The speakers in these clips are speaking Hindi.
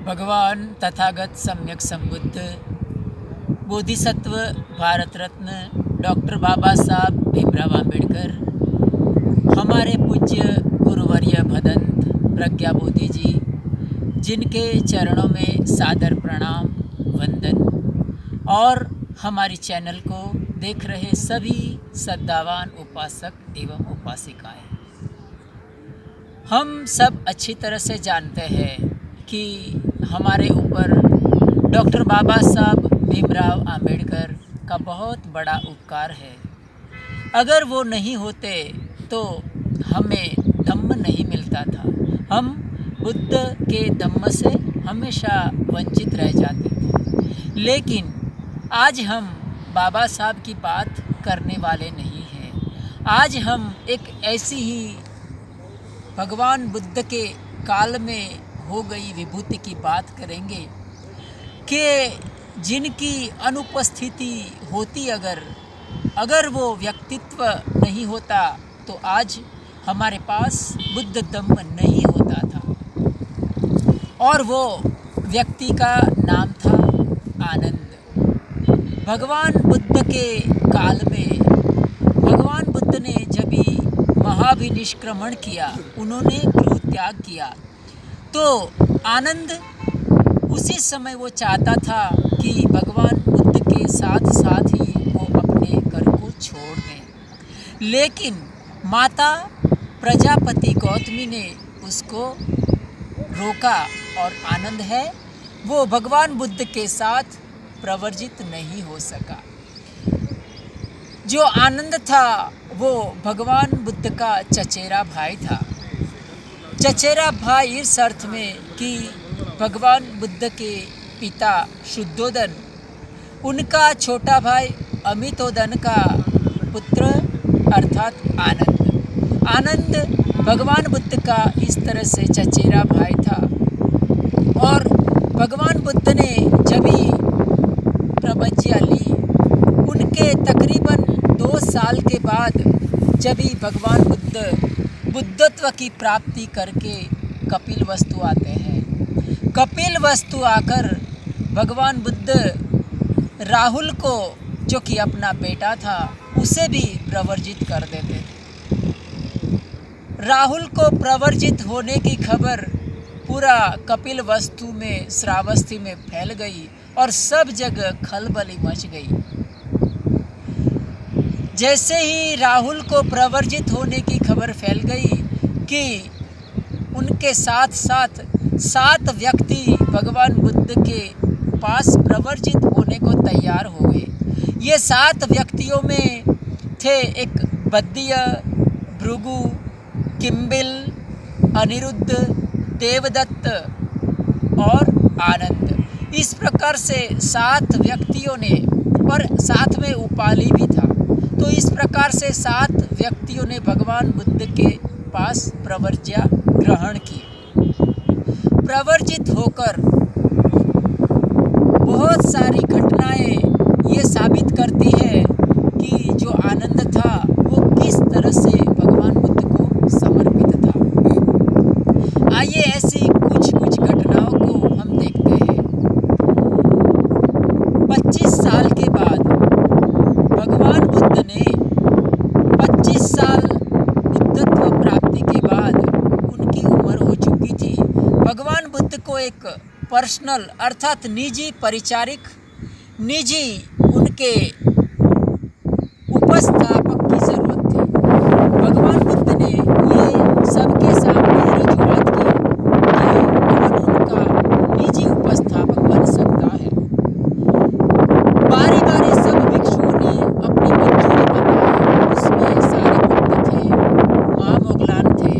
भगवान तथागत सम्यक संबुद्ध बोधिसत्व भारत रत्न डॉक्टर बाबा साहब भीमराव आम्बेडकर, हमारे पूज्य गुरुवर्य भदंत प्रज्ञा बोधि जी, जिनके चरणों में सादर प्रणाम वंदन, और हमारी चैनल को देख रहे सभी श्रद्धावान उपासक एवं उपासिकाएं। हम सब अच्छी तरह से जानते हैं कि हमारे ऊपर डॉक्टर बाबा साहब भीमराव आम्बेडकर का बहुत बड़ा उपकार है। अगर वो नहीं होते तो हमें धम्म नहीं मिलता था। हम बुद्ध के धम्म से हमेशा वंचित रह जाते थे। लेकिन आज हम बाबा साहब की बात करने वाले नहीं हैं। आज हम एक ऐसी ही भगवान बुद्ध के काल में हो गई विभूति की बात करेंगे कि जिनकी अनुपस्थिति होती अगर वो व्यक्तित्व नहीं होता तो आज हमारे पास बुद्ध धम्म नहीं होता था। और वो व्यक्ति का नाम था आनंद। भगवान बुद्ध के काल में भगवान बुद्ध ने जब भी महाभिनिष्क्रमण किया, उन्होंने गृह त्याग किया, तो आनंद उसी समय वो चाहता था कि भगवान बुद्ध के साथ साथ ही वो अपने घर को छोड़ दें। लेकिन माता प्रजापति गौतमी ने उसको रोका और आनंद है वो भगवान बुद्ध के साथ प्रवर्जित नहीं हो सका। जो आनंद था वो भगवान बुद्ध का चचेरा भाई था। चचेरा भाई इस अर्थ में कि भगवान बुद्ध के पिता शुद्धोदन, उनका छोटा भाई अमितोदन का पुत्र अर्थात आनंद भगवान बुद्ध का इस तरह से चचेरा भाई था। और भगवान बुद्ध ने जब ही प्रवज्ञा ली, उनके तकरीबन 2 साल के बाद जब ही भगवान बुद्धत्व की प्राप्ति करके कपिल वस्तु आते हैं। कपिल वस्तु आकर भगवान बुद्ध राहुल को, जो कि अपना बेटा था, उसे भी प्रवर्जित कर देते थे। राहुल को प्रवर्जित होने की खबर पूरा कपिल वस्तु में, श्रावस्ती में फैल गई और सब जगह खलबली मच गई। जैसे ही राहुल को प्रवर्जित होने की खबर फैल गई कि उनके साथ साथ 7 व्यक्ति भगवान बुद्ध के पास प्रवर्जित होने को तैयार हो गए। ये 7 व्यक्तियों में थे एक बद्दीय, भृगु, किम्बिल, अनिरुद्ध, देवदत्त और आनंद। इस प्रकार से 7 व्यक्तियों ने, और साथ में उपाली भी था, तो इस प्रकार से 7 व्यक्तियों ने भगवान बुद्ध के पास प्रवर्ज्या ग्रहण की। प्रवर्जित होकर बहुत सारी घटनाएं ये साबित करती है कि जो आनंद था वो किस तरह से भगवान बुद्ध को समर्पित था। आइए ऐसी कुछ घटनाओं को हम देखते हैं। 25 साल के बाद भगवान बुद्ध ने 25 साल बुद्धत्व प्राप्ति के बाद उनकी उम्र हो चुकी थी। भगवान बुद्ध को एक पर्सनल अर्थात निजी परिचारिक, निजी उनके उपस्थापक की ज़रूरत थी। भगवान बुद्ध ने ये सबके सामने रजूआत की कि कौन उनका निजी उपस्थापक बन सकता है। बारी बारी सब भिक्षुओं ने अपनी मंजूरी बताई। उसमें सारिपुत्र थे, महामोगलान थे,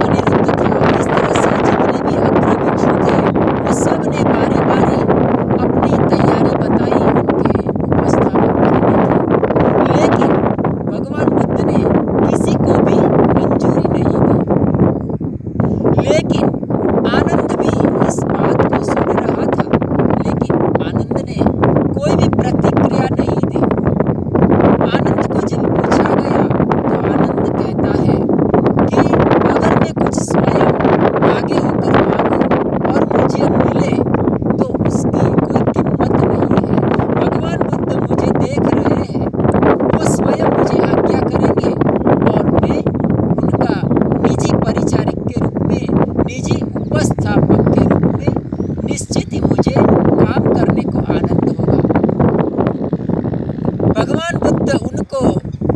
अनिरुद्ध था। इस तरह से जितने भी अग्र भिक्षु थे वो सब ने बारी बारी अपनी तैयारी बताई उनके उपस्थापन करने की। लेकिन भगवान बुद्ध ने किसी को भी मंजूरी नहीं दी। लेकिन आनंद भी इस बात को सुन रहा था, लेकिन आनंद ने कोई भी प्रतिक्रिया नहीं दी। आनंद को जब पूछा गया तो आनंद कहता है कि अगर मैं कुछ स्वयं आगे होकर मांगूं भगवान बुद्ध उनको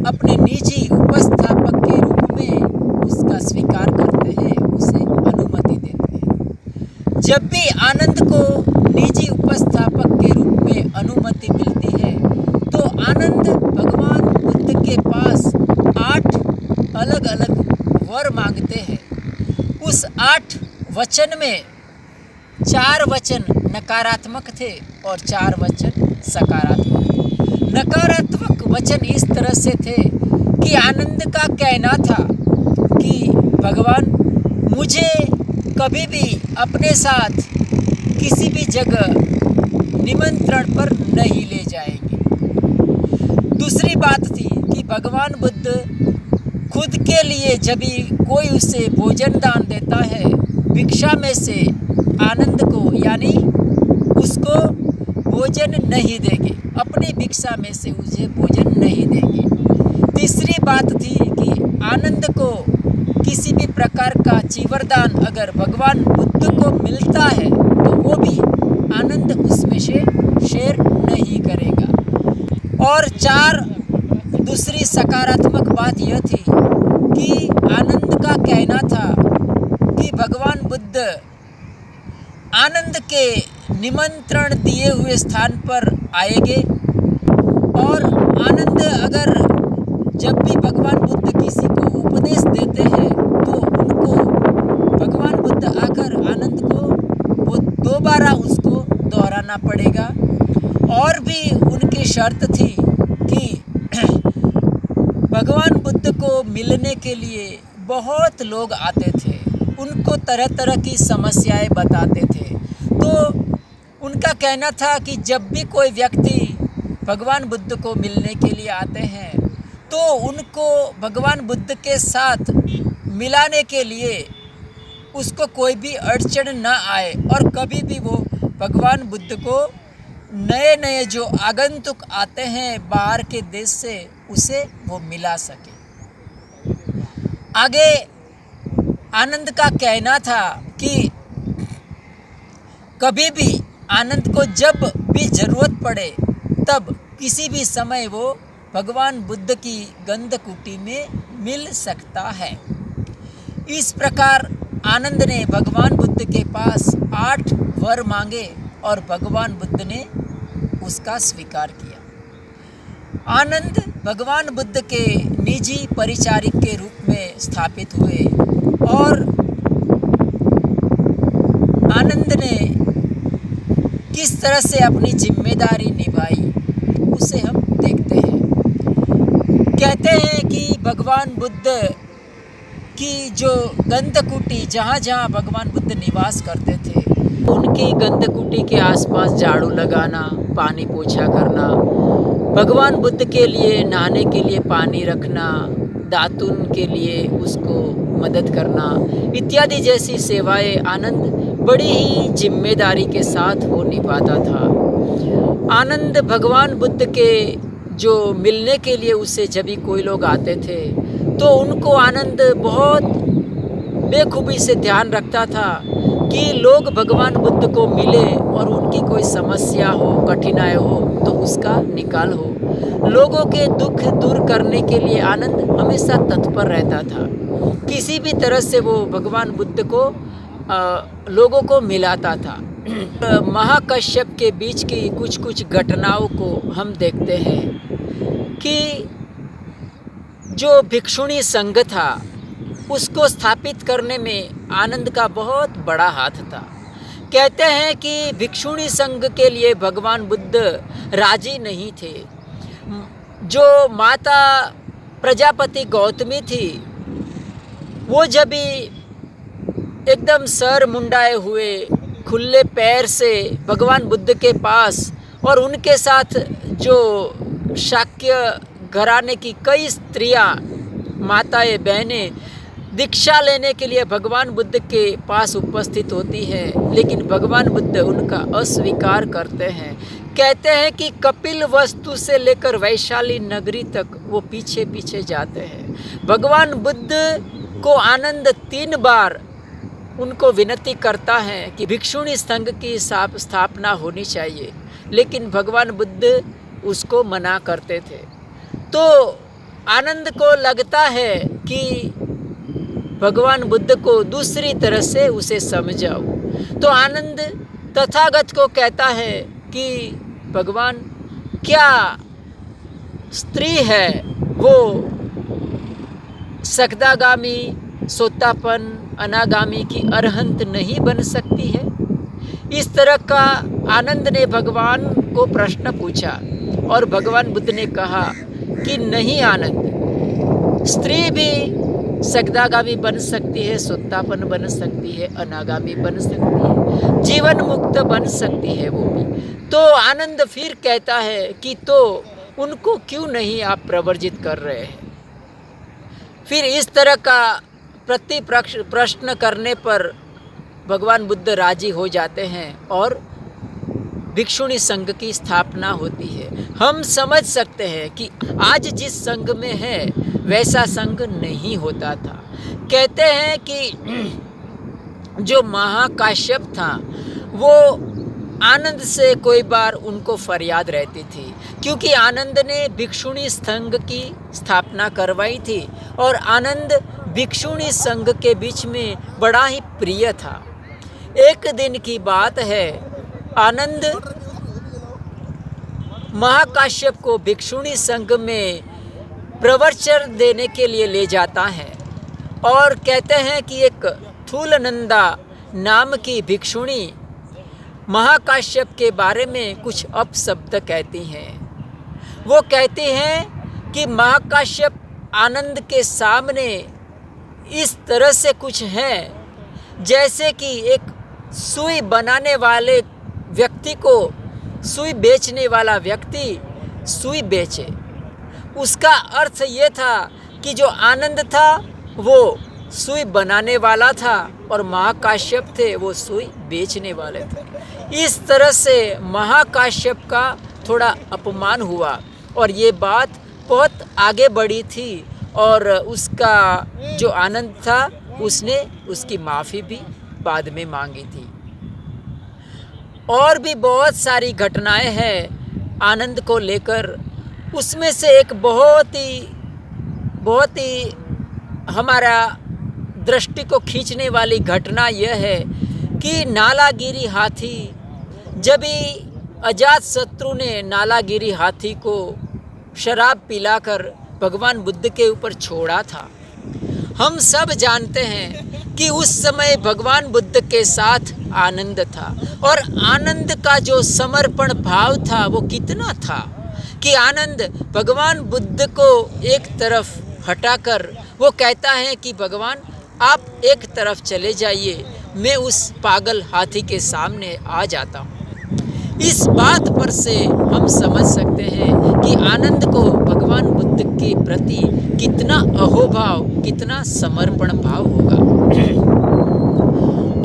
अपने निजी उपस्थापक के रूप में उसका स्वीकार करते हैं, उसे अनुमति देते हैं। जब भी आनंद को निजी उपस्थापक के रूप में अनुमति मिलती है तो आनंद भगवान बुद्ध के पास 8 अलग अलग वर मांगते हैं। उस 8 वचन में 4 वचन नकारात्मक थे और 4 वचन सकारात्मक थे। नकारात्मक वचन इस तरह से थे कि आनंद का कहना था कि भगवान मुझे कभी भी अपने साथ किसी भी जगह निमंत्रण पर नहीं ले जाएंगे। दूसरी बात थी कि भगवान बुद्ध खुद के लिए जब भी कोई उसे भोजन दान देता है, भिक्षा में से आनंद को यानी उसको भोजन नहीं देंगे, अपनी भिक्षा में से उसे भोजन नहीं देंगे। तीसरी बात थी कि आनंद को किसी भी प्रकार का चीवरदान अगर भगवान बुद्ध को मिलता है तो वो भी आनंद उसमें से शेयर नहीं करेगा। और 4 दूसरी सकारात्मक बात यह थी कि आनंद का कहना था कि भगवान बुद्ध आनंद के निमंत्रण दिए हुए स्थान पर आएंगे और आनंद अगर जब भी भगवान बुद्ध किसी को उपदेश देते हैं तो उनको भगवान बुद्ध आकर आनंद को वो दोबारा उसको दोहराना पड़ेगा। और भी उनकी शर्त थी कि भगवान बुद्ध को मिलने के लिए बहुत लोग आते थे, उनको तरह तरह की समस्याएं बताते थे। तो उनका कहना था कि जब भी कोई व्यक्ति भगवान बुद्ध को मिलने के लिए आते हैं तो उनको भगवान बुद्ध के साथ मिलाने के लिए उसको कोई भी अड़चन न आए और कभी भी वो भगवान बुद्ध को नए नए जो आगंतुक आते हैं बाहर के देश से उसे वो मिला सके। आगे आनंद का कहना था कि कभी भी आनंद को जब भी ज़रूरत पड़े तब किसी भी समय वो भगवान बुद्ध की गंधकुटी में मिल सकता है। इस प्रकार आनंद ने भगवान बुद्ध के पास 8 वर मांगे और भगवान बुद्ध ने उसका स्वीकार किया। आनंद भगवान बुद्ध के निजी परिचारिक के रूप में स्थापित हुए और आनंद ने किस तरह से अपनी जिम्मेदारी निभाई उसे हम देखते हैं। कहते हैं कि भगवान बुद्ध की जो गंधकुटी जहाँ जहाँ भगवान बुद्ध निवास करते थे उनकी गंधकुटी के आसपास झाड़ू लगाना, पानी पोछा करना, भगवान बुद्ध के लिए नहाने के लिए पानी रखना, दातुन के लिए उसको मदद करना इत्यादि जैसी सेवाएं आनंद बड़ी ही जिम्मेदारी के साथ वो निभाता था। आनंद भगवान बुद्ध के जो मिलने के लिए उससे जब भी कोई लोग आते थे तो उनको आनंद बहुत बेखूबी से ध्यान रखता था कि लोग भगवान बुद्ध को मिले और उनकी कोई समस्या हो, कठिनाई हो तो उसका निकाल हो। लोगों के दुख दूर करने के लिए आनंद हमेशा तत्पर रहता था। किसी भी तरह से वो भगवान बुद्ध को लोगों को मिलाता था। महाकश्यप के बीच की कुछ कुछ घटनाओं को हम देखते हैं कि जो भिक्षुणी संघ था उसको स्थापित करने में आनंद का बहुत बड़ा हाथ था। कहते हैं कि भिक्षुणी संघ के लिए भगवान बुद्ध राजी नहीं थे। जो माता प्रजापति गौतमी थी वो जब भी एकदम सर मुंडाए हुए खुले पैर से भगवान बुद्ध के पास और उनके साथ जो शाक्य घराने की कई स्त्रियां, माताएं, बहनें दीक्षा लेने के लिए भगवान बुद्ध के पास उपस्थित होती हैं, लेकिन भगवान बुद्ध उनका अस्वीकार करते हैं। कहते हैं कि कपिल वस्तु से लेकर वैशाली नगरी तक वो पीछे पीछे जाते हैं। भगवान बुद्ध को आनंद 3 बार उनको विनती करता है कि भिक्षुणी संघ की स्थापना होनी चाहिए, लेकिन भगवान बुद्ध उसको मना करते थे। तो आनंद को लगता है कि भगवान बुद्ध को दूसरी तरह से उसे समझाओ। तो आनंद तथागत को कहता है कि भगवान, क्या स्त्री है वो सकदागामी, सोतापन, अनागामी की अरहंत नहीं बन सकती है? इस तरह का आनंद ने भगवान को प्रश्न पूछा और भगवान बुद्ध ने कहा कि नहीं आनंद, स्त्री भी सकदागामी बन सकती है, सोतापन बन सकती है, अनागामी बन सकती है, जीवन मुक्त बन सकती है वो भी। तो आनंद फिर कहता है कि तो उनको क्यों नहीं आप प्रवर्जित कर रहे हैं? फिर इस तरह का प्रति प्रश्न करने पर भगवान बुद्ध राजी हो जाते हैं और भिक्षुणी संघ की स्थापना होती है। हम समझ सकते हैं कि आज जिस संघ में है वैसा संघ नहीं होता था। कहते हैं कि जो महाकाश्यप था वो आनंद से कोई बार उनको फरियाद रहती थी, क्योंकि आनंद ने भिक्षुणी संघ की स्थापना करवाई थी और आनंद भिक्षुणी संघ के बीच में बड़ा ही प्रिय था। एक दिन की बात है, आनंद महाकाश्यप को भिक्षुणी संघ में प्रवचन देने के लिए ले जाता है और कहते हैं कि एक थूलनंदा नाम की भिक्षुणी महाकाश्यप के बारे में कुछ अपशब्द कहती हैं। वो कहती हैं कि महाकाश्यप आनंद के सामने इस तरह से कुछ है जैसे कि एक सुई बनाने वाले व्यक्ति को सुई बेचने वाला व्यक्ति सुई बेचे। उसका अर्थ ये था कि जो आनंद था वो सुई बनाने वाला था और महाकाश्यप थे वो सुई बेचने वाले थे। इस तरह से महाकाश्यप का थोड़ा अपमान हुआ और ये बात बहुत आगे बढ़ी थी और उसका जो आनंद था उसने उसकी माफ़ी भी बाद में मांगी थी। और भी बहुत सारी घटनाएं हैं आनंद को लेकर। उसमें से एक बहुत ही हमारा दृष्टि को खींचने वाली घटना यह है कि नालागिरी हाथी, जब ही अजातशत्रु ने नालागिरी हाथी को शराब पिलाकर भगवान बुद्ध के ऊपर छोड़ा था। हम सब जानते हैं कि उस समय भगवान बुद्ध के साथ आनंद था और आनंद का जो समर्पण भाव था वो कितना था कि आनंद भगवान बुद्ध को एक तरफ हटाकर वो कहता है कि भगवान आप एक तरफ चले जाइए, मैं उस पागल हाथी के सामने आ जाता हूँ। इस बात पर से हम समझ सकते हैं कि आनंद को भगवान बुद्ध के प्रति कितना अहोभाव, कितना समर्पण भाव होगा।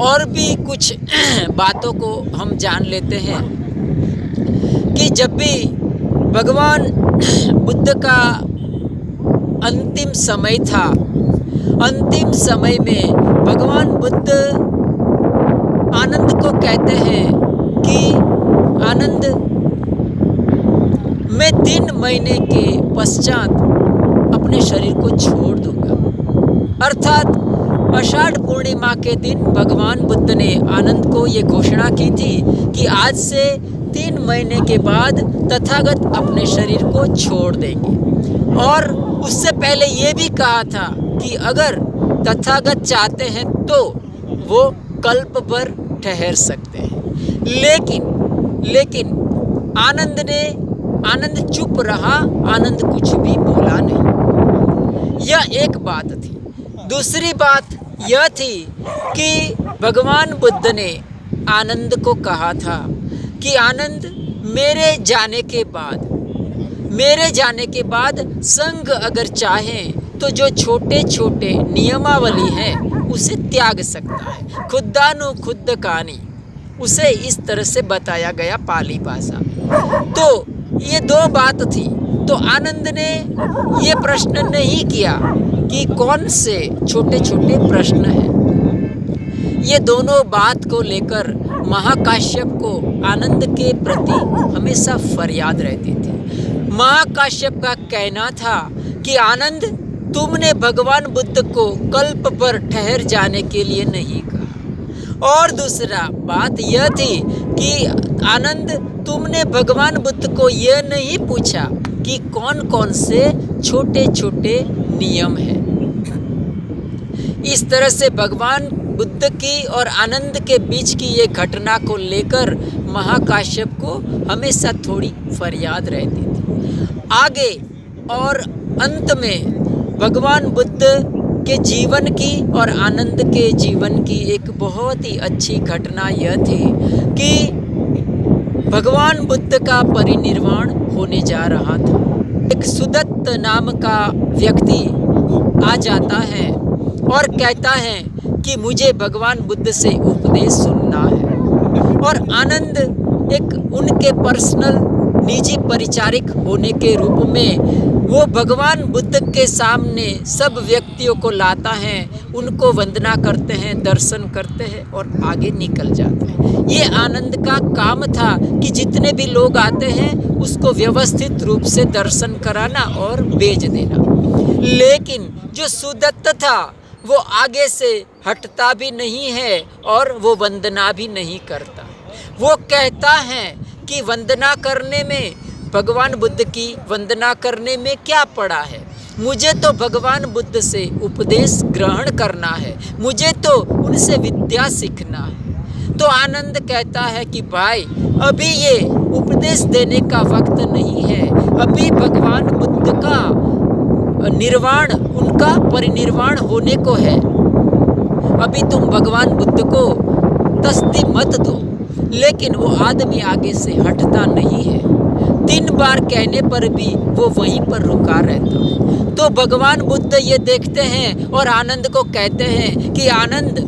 और भी कुछ बातों को हम जान लेते हैं कि जब भी भगवान बुद्ध का अंतिम समय था, अंतिम समय में भगवान बुद्ध आनंद को कहते हैं कि आनंद, मैं 3 महीने के पश्चात अपने शरीर को छोड़ दूंगा। अर्थात आषाढ़ पूर्णिमा के दिन भगवान बुद्ध ने आनंद को ये घोषणा की थी कि आज से 3 महीने के बाद तथागत अपने शरीर को छोड़ देंगे। और उससे पहले ये भी कहा था कि अगर तथागत चाहते हैं तो वो कल्प भर ठहर सकते हैं। लेकिन आनंद चुप रहा, आनंद कुछ भी बोला नहीं। यह एक बात थी। दूसरी बात यह थी कि भगवान बुद्ध ने आनंद को कहा था कि आनंद, मेरे जाने के बाद संघ अगर चाहें तो जो छोटे छोटे नियमावली हैं उसे त्याग सकता है। खुद्दानु खुद्द कानी, उसे इस तरह से बताया गया पाली भाषा। तो ये 2 बात थी। तो आनंद ने ये प्रश्न नहीं किया कि कौन से छोटे छोटे प्रश्न हैं। ये दोनों बात को लेकर महाकाश्यप को आनंद के प्रति हमेशा फरियाद रहती थी। महाकाश्यप का कहना था कि आनंद, तुमने भगवान बुद्ध को कल्प पर ठहर जाने के लिए नहीं कहा। और दूसरा बात यह थी कि आनंद, तुमने भगवान बुद्ध को यह नहीं पूछा कि कौन कौन से छोटे छोटे नियम हैं। इस तरह से भगवान बुद्ध की और आनंद के बीच की ये घटना को लेकर महाकाश्यप को हमेशा थोड़ी फरियाद रहती थी। आगे और अंत में भगवान बुद्ध के जीवन की और आनंद के जीवन की एक बहुत ही अच्छी घटना यह थी कि भगवान बुद्ध का परिनिर्वाण होने जा रहा था। एक सुदत्त नाम का व्यक्ति आ जाता है और कहता है कि मुझे भगवान बुद्ध से उपदेश सुनना है। और आनंद एक उनके पर्सनल निजी परिचारिक होने के रूप में वो भगवान बुद्ध के सामने सब व्यक्तियों को लाता है, उनको वंदना करते हैं, दर्शन करते हैं और आगे निकल जाते हैं। ये आनंद का काम था कि जितने भी लोग आते हैं उसको व्यवस्थित रूप से दर्शन कराना और भेज देना। लेकिन जो सुदत्त था वो आगे से हटता भी नहीं है और वो वंदना भी नहीं करता। वो कहता है कि वंदना करने में, भगवान बुद्ध की वंदना करने में क्या पड़ा है, मुझे तो भगवान बुद्ध से उपदेश ग्रहण करना है, मुझे तो उनसे विद्या सीखना है। तो आनंद कहता है कि भाई, अभी ये उपदेश देने का वक्त नहीं है, अभी भगवान बुद्ध का निर्वाण, उनका परिनिर्वाण होने को है, अभी तुम भगवान बुद्ध को तस्ती मत दो। लेकिन वो आदमी आगे से हटता नहीं है। 3 बार कहने पर भी वो वहीं पर रुका रहता है। तो भगवान बुद्ध ये देखते हैं और आनंद को कहते हैं कि आनंद,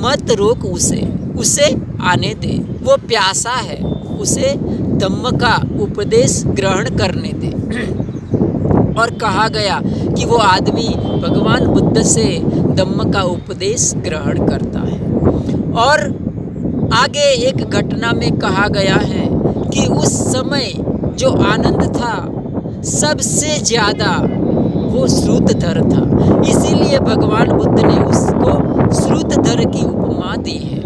मत रोक उसे आने दे, वो प्यासा है, उसे धम्म का उपदेश ग्रहण करने दे। और कहा गया कि वो आदमी भगवान बुद्ध से धम्म का उपदेश ग्रहण करता है। और आगे एक घटना में कहा गया है कि उस समय जो आनंद था सबसे ज़्यादा वो श्रुतधर था, इसीलिए भगवान बुद्ध ने उसको श्रुतधर की उपमा दी है।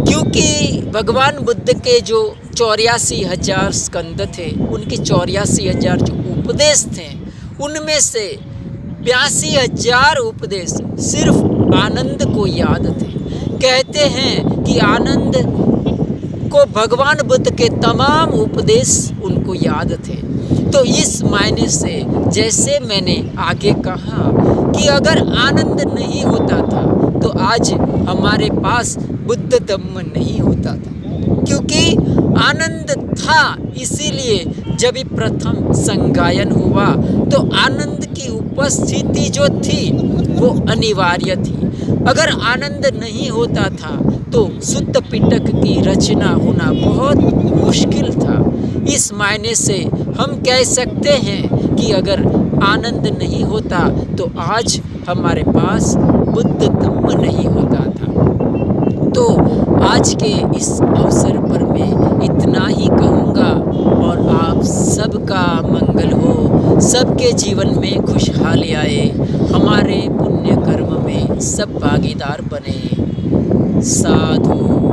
क्योंकि भगवान बुद्ध के जो 84,000 स्कंद थे, उनके 84,000 जो उपदेश थे, उनमें से 82,000 उपदेश सिर्फ आनंद को याद थे। कहते हैं कि आनंद को भगवान बुद्ध के तमाम उपदेश उनको याद थे। तो इस मायने से, जैसे मैंने आगे कहा कि अगर आनंद नहीं होता था तो आज हमारे पास बुद्ध धम्म नहीं होता था। क्योंकि आनंद था, इसीलिए जब भी प्रथम संगायन हुआ तो आनंद की उपस्थिति जो थी वो अनिवार्य थी। अगर आनंद नहीं होता था तो सुत्त पिटक की रचना होना बहुत मुश्किल था। इस मायने से हम कह सकते हैं कि अगर आनंद नहीं होता तो आज हमारे पास बुद्ध धम्म नहीं होता था। तो आज के इस अवसर पर मैं इतना ही कहूँगा और आप सबका मंगल हो, सबके जीवन में खुशहाली आए, हमारे पुण्य कर्म में सब भागीदार बने। साधु।